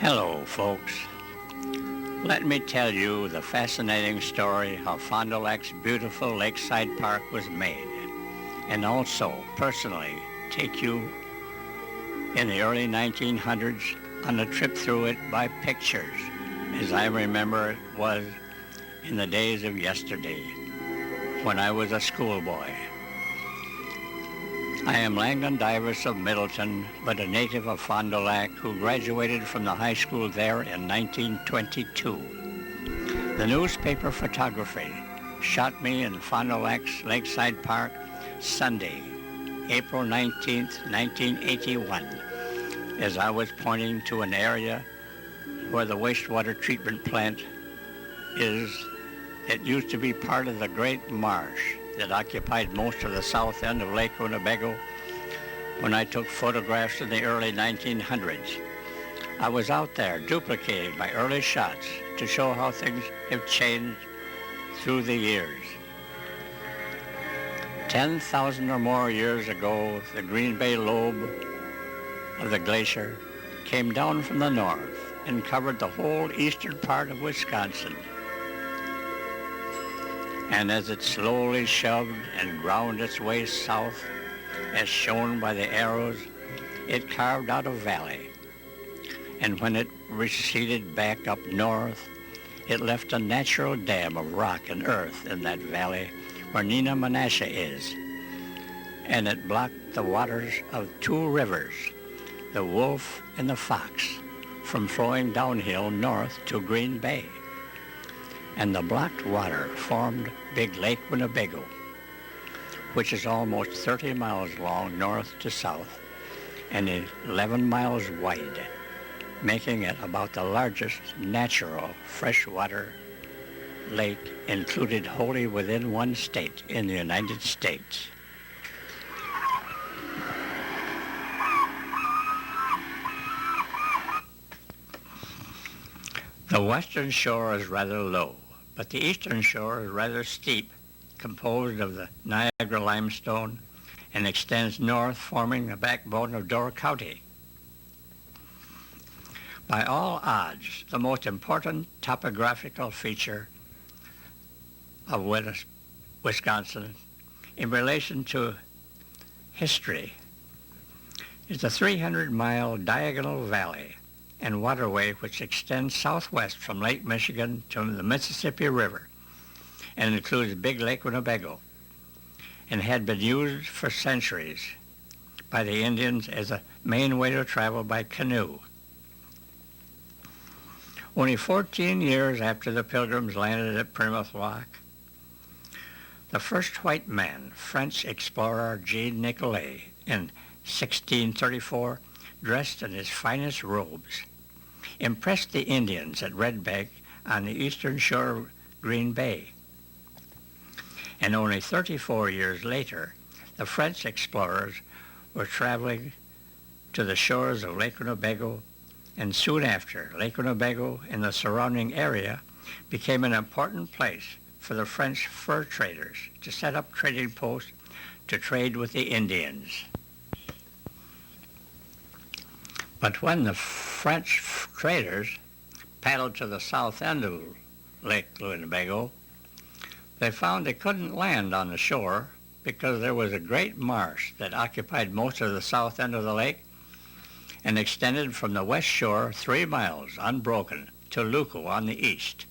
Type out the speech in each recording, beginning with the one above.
Hello, folks. Let me tell you the fascinating story how Fond du Lac's beautiful Lakeside Park was made, and also, personally, take you in the early 1900s on a trip through it by pictures, as I remember it was in the days of yesterday, when I was a schoolboy. I am Landon Divers of Middleton, but a native of Fond du Lac who graduated from the high school there in 1922. The newspaper photography shot me in Fond du Lac's Lakeside Park Sunday, April 19th, 1981, as I was pointing to an area where the wastewater treatment plant is. It used to be part of the great marsh that occupied most of the south end of Lake Winnebago when I took photographs in the early 1900s. I was out there duplicating my early shots to show how things have changed through the years. 10,000 or more years ago, the Green Bay lobe of the glacier came down from the north and covered the whole eastern part of Wisconsin. And as it slowly shoved and ground its way south, as shown by the arrows, it carved out a valley. And when it receded back up north, it left a natural dam of rock and earth in that valley where Nina Menasha is. And it blocked the waters of two rivers, the Wolf and the Fox, from flowing downhill north to Green Bay. And the blocked water formed Big Lake Winnebago, which is almost 30 miles long north to south and 11 miles wide, making it about the largest natural freshwater lake included wholly within one state in the United States. The western shore is rather low, but the eastern shore is rather steep, composed of the Niagara limestone, and extends north, forming the backbone of Door County. By all odds, the most important topographical feature of Wisconsin in relation to history is the 300-mile diagonal valley and waterway which extends southwest from Lake Michigan to the Mississippi River and includes Big Lake Winnebago, and had been used for centuries by the Indians as a main way to travel by canoe. Only 14 years after the Pilgrims landed at Plymouth Rock, the first white man, French explorer Jean Nicolet, in 1634, dressed in his finest robes, impressed the Indians at Red Bank on the eastern shore of Green Bay. And only 34 years later, the French explorers were traveling to the shores of Lake Winnebago, and soon after, Lake Winnebago and the surrounding area became an important place for the French fur traders to set up trading posts to trade with the Indians. But when the French traders paddled to the south end of Lake Winnebago, they found they couldn't land on the shore because there was a great marsh that occupied most of the south end of the lake and extended from the west shore 3 miles unbroken to Luco on the east.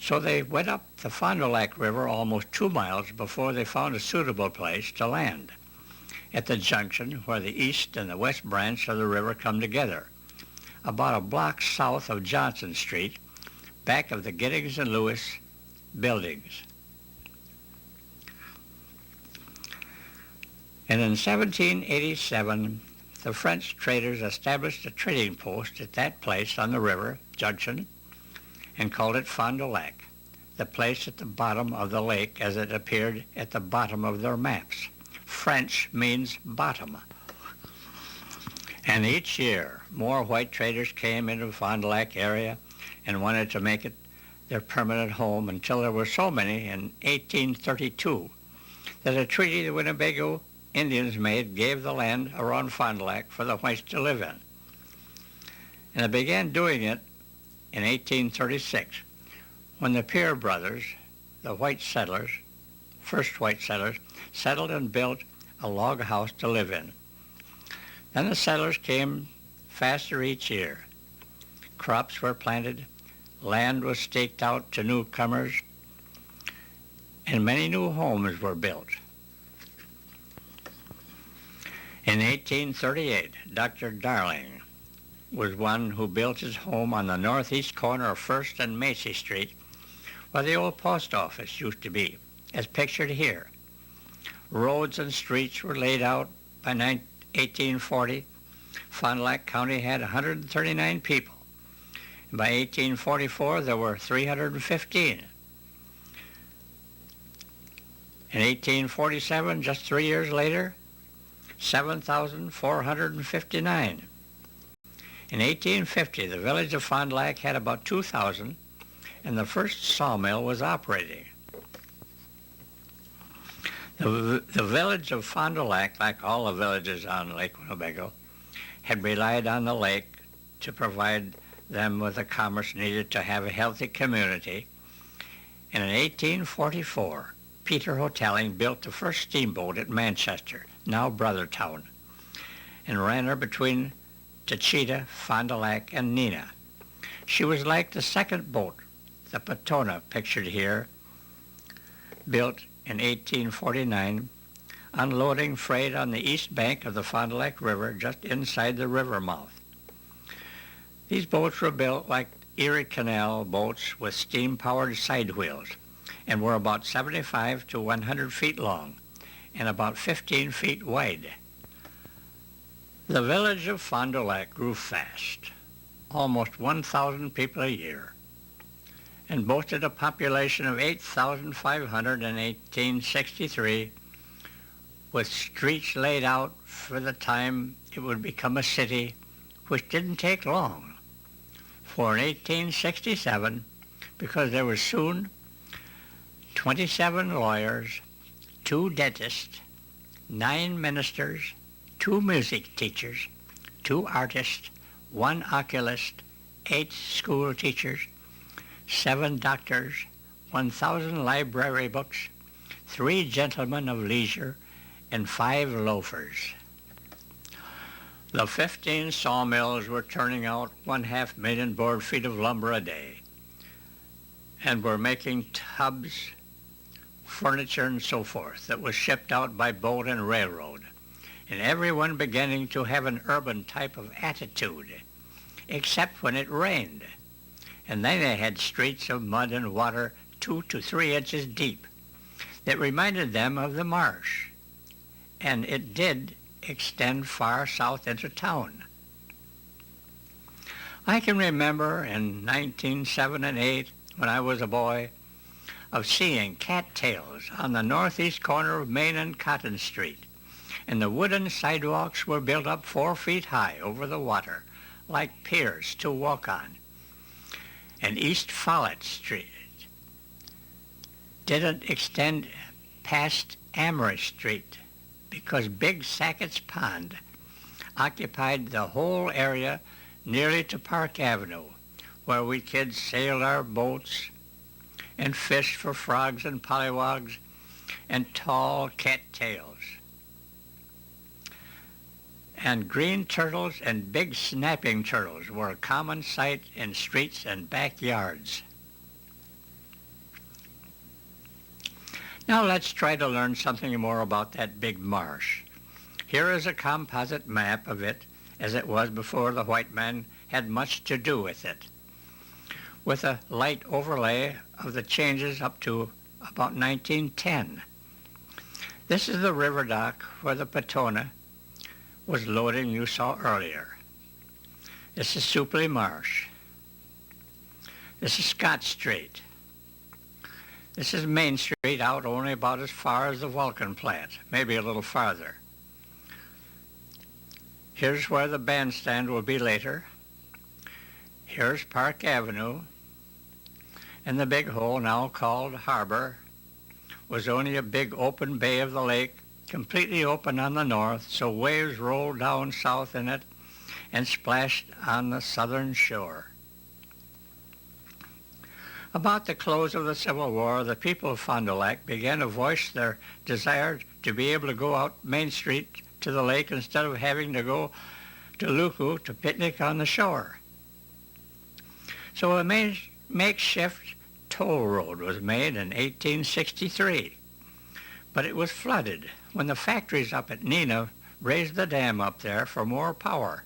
So they went up the Fond du Lac River almost 2 miles before they found a suitable place to land, at the junction where the east and the west branch of the river come together, about a block south of Johnson Street, back of the Giddings and Lewis buildings. And in 1787, the French traders established a trading post at that place on the river junction and called it Fond du Lac, the place at the bottom of the lake as it appeared at the bottom of their maps. French means bottom. And each year, more white traders came into the Fond du Lac area and wanted to make it their permanent home until there were so many in 1832 that a treaty the Winnebago Indians made gave the land around Fond du Lac for the whites to live in. And they began doing it in 1836 when the Peer brothers, the white settlers, first white settlers, settled and built a log house to live in. Then the settlers came faster each year. Crops were planted, land was staked out to newcomers, and many new homes were built. In 1838, Dr. Darling was one who built his home on the northeast corner of First and Macy Street, where the old post office used to be, as pictured here. Roads and streets were laid out by 1840. Fond du Lac County had 139 people. And by 1844, there were 315. In 1847, just 3 years later, 7,459. In 1850, the village of Fond du Lac had about 2,000, and the first sawmill was operating. The village of Fond du Lac, like all the villages on Lake Winnebago, had relied on the lake to provide them with the commerce needed to have a healthy community. And in 1844, Peter Hotelling built the first steamboat at Manchester, now Brothertown, and ran her between Tachita, Fond du Lac, and Neenah. She was like the second boat, the Petona, pictured here, built in 1849, unloading freight on the east bank of the Fond du Lac River just inside the river mouth. These boats were built like Erie Canal boats with steam-powered side wheels and were about 75 to 100 feet long and about 15 feet wide. The village of Fond du Lac grew fast, almost 1,000 people a year, and boasted a population of 8,500 in 1863, with streets laid out for the time it would become a city, which didn't take long. For in 1867, because there were soon 27 lawyers, 2 dentists, 9 ministers, 2 music teachers, 2 artists, 1 oculist, 8 school teachers, 7 doctors, 1,000 library books, 3 gentlemen of leisure, and 5 loafers. The 15 sawmills were turning out 1/2 million board feet of lumber a day, and were making tubs, furniture, and so forth that was shipped out by boat and railroad, and everyone beginning to have an urban type of attitude, except when it rained. And then they had streets of mud and water 2 to 3 inches deep that reminded them of the marsh. And it did extend far south into town. I can remember in 1907 and 8, when I was a boy, of seeing cattails on the northeast corner of Main and Cotton Street, and the wooden sidewalks were built up 4 feet high over the water, like piers to walk on. And East Follett Street didn't extend past Amory Street because Big Sackett's Pond occupied the whole area nearly to Park Avenue, where we kids sailed our boats and fished for frogs and pollywogs and tall cattails. And green turtles and big snapping turtles were a common sight in streets and backyards. Now let's try to learn something more about that big marsh. Here is a composite map of it as it was before the white man had much to do with it, with a light overlay of the changes up to about 1910. This is the river dock where the Petona was loading you saw earlier. This is Supley Marsh. This is Scott Street. This is Main Street out only about as far as the Vulcan plant, maybe a little farther. Here's where the bandstand will be later. Here's Park Avenue, and the big hole now called Harbor was only a big open bay of the lake, completely open on the north, so waves rolled down south in it, and splashed on the southern shore. About the close of the Civil War, the people of Fond du Lac began to voice their desire to be able to go out Main Street to the lake instead of having to go to Luku to picnic on the shore. So a makeshift toll road was made in 1863, but it was flooded when the factories up at Neenah raised the dam up there for more power.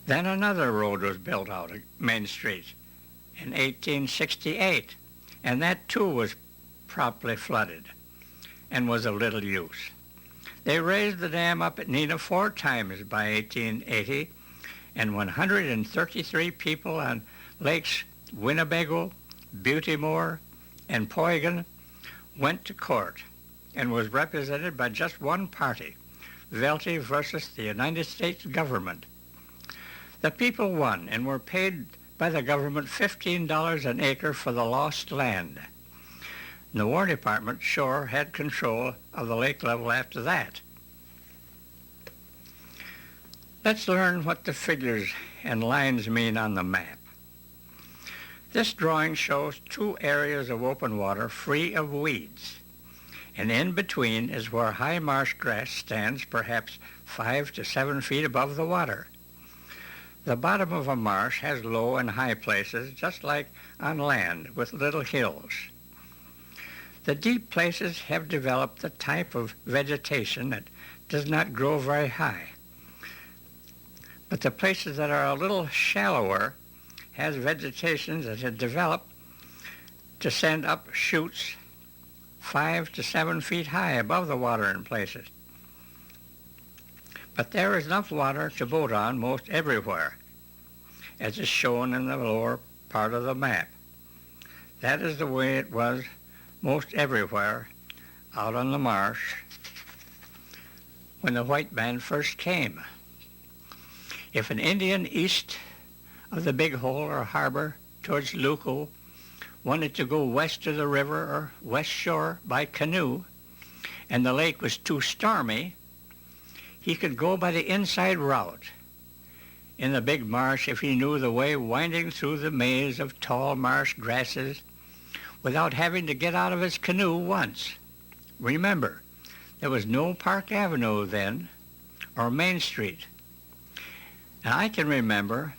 Then another road was built out at Main Street in 1868, and that too was promptly flooded and was of little use. They raised the dam up at Neenah 4 times by 1880, and 133 people on Lakes Winnebago, Beautymore, and Poygan went to court and was represented by just one party, Velty versus the United States government. The people won and were paid by the government $15 an acre for the lost land. The War Department sure had control of the lake level after that. Let's learn what the figures and lines mean on the map. This drawing shows 2 areas of open water free of weeds, and in between is where high marsh grass stands perhaps 5 to 7 feet above the water. The bottom of a marsh has low and high places, just like on land, with little hills. The deep places have developed the type of vegetation that does not grow very high. But the places that are a little shallower has vegetation that has developed to send up shoots 5 to 7 feet high above the water in places. But there is enough water to boat on most everywhere, as is shown in the lower part of the map. That is the way it was most everywhere out on the marsh when the white man first came. If an Indian east of the Big Hole or harbor towards Luku wanted to go west of the river or west shore by canoe, and the lake was too stormy, he could go by the inside route in the big marsh if he knew the way winding through the maze of tall marsh grasses without having to get out of his canoe once. Remember, there was no Park Avenue then or Main Street. And I can remember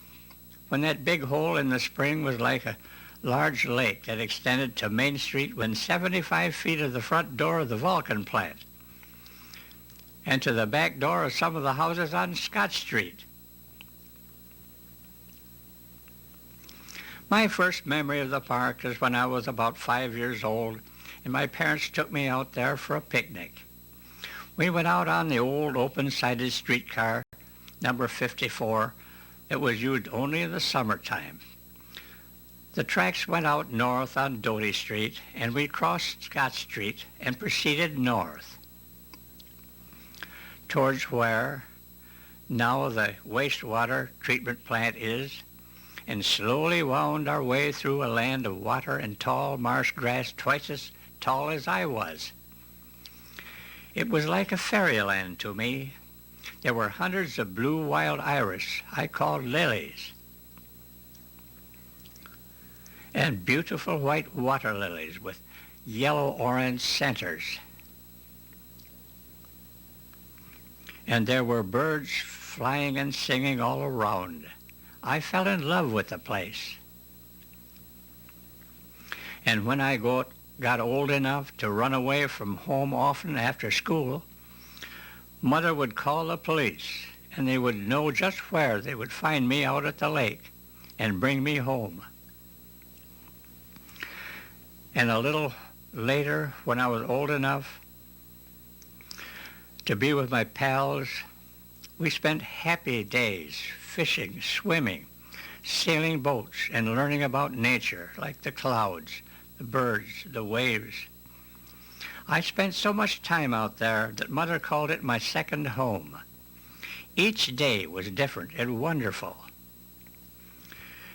when that Big Hole in the spring was like a large lake that extended to Main Street within 75 feet of the front door of the Vulcan plant and to the back door of some of the houses on Scott Street. My first memory of the park is when I was about 5 years old and my parents took me out there for a picnic. We went out on the old open-sided streetcar, number 54, that was used only in the summertime. The tracks went out north on Doty Street, and we crossed Scott Street and proceeded north towards where now the wastewater treatment plant is, and slowly wound our way through a land of water and tall marsh grass twice as tall as I was. It was like a fairyland to me. There were hundreds of blue wild iris I called lilies, and beautiful white water lilies with yellow-orange centers. And there were birds flying and singing all around. I fell in love with the place. And when I got old enough to run away from home often after school, Mother would call the police, and they would know just where they would find me out at the lake and bring me home. And a little later, when I was old enough to be with my pals, we spent happy days fishing, swimming, sailing boats, and learning about nature, like the clouds, the birds, the waves. I spent so much time out there that Mother called it my second home. Each day was different and wonderful.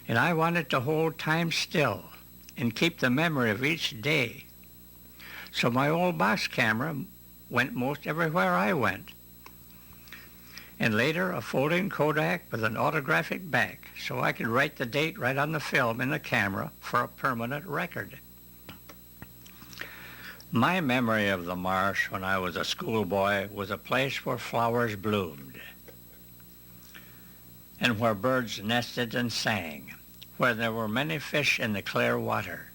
And I wanted to hold time still and keep the memory of each day. So my old box camera went most everywhere I went. and later a folding Kodak with an autographic back so I could write the date right on the film in the camera for a permanent record. My memory of the marsh when I was a schoolboy was a place where flowers bloomed and where birds nested and sang, where there were many fish in the clear water.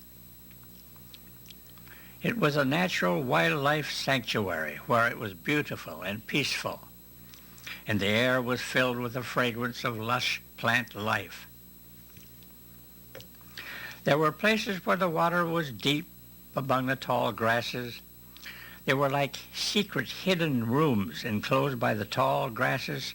It was a natural wildlife sanctuary where it was beautiful and peaceful, and the air was filled with the fragrance of lush plant life. There were places where the water was deep among the tall grasses. They were like secret hidden rooms enclosed by the tall grasses.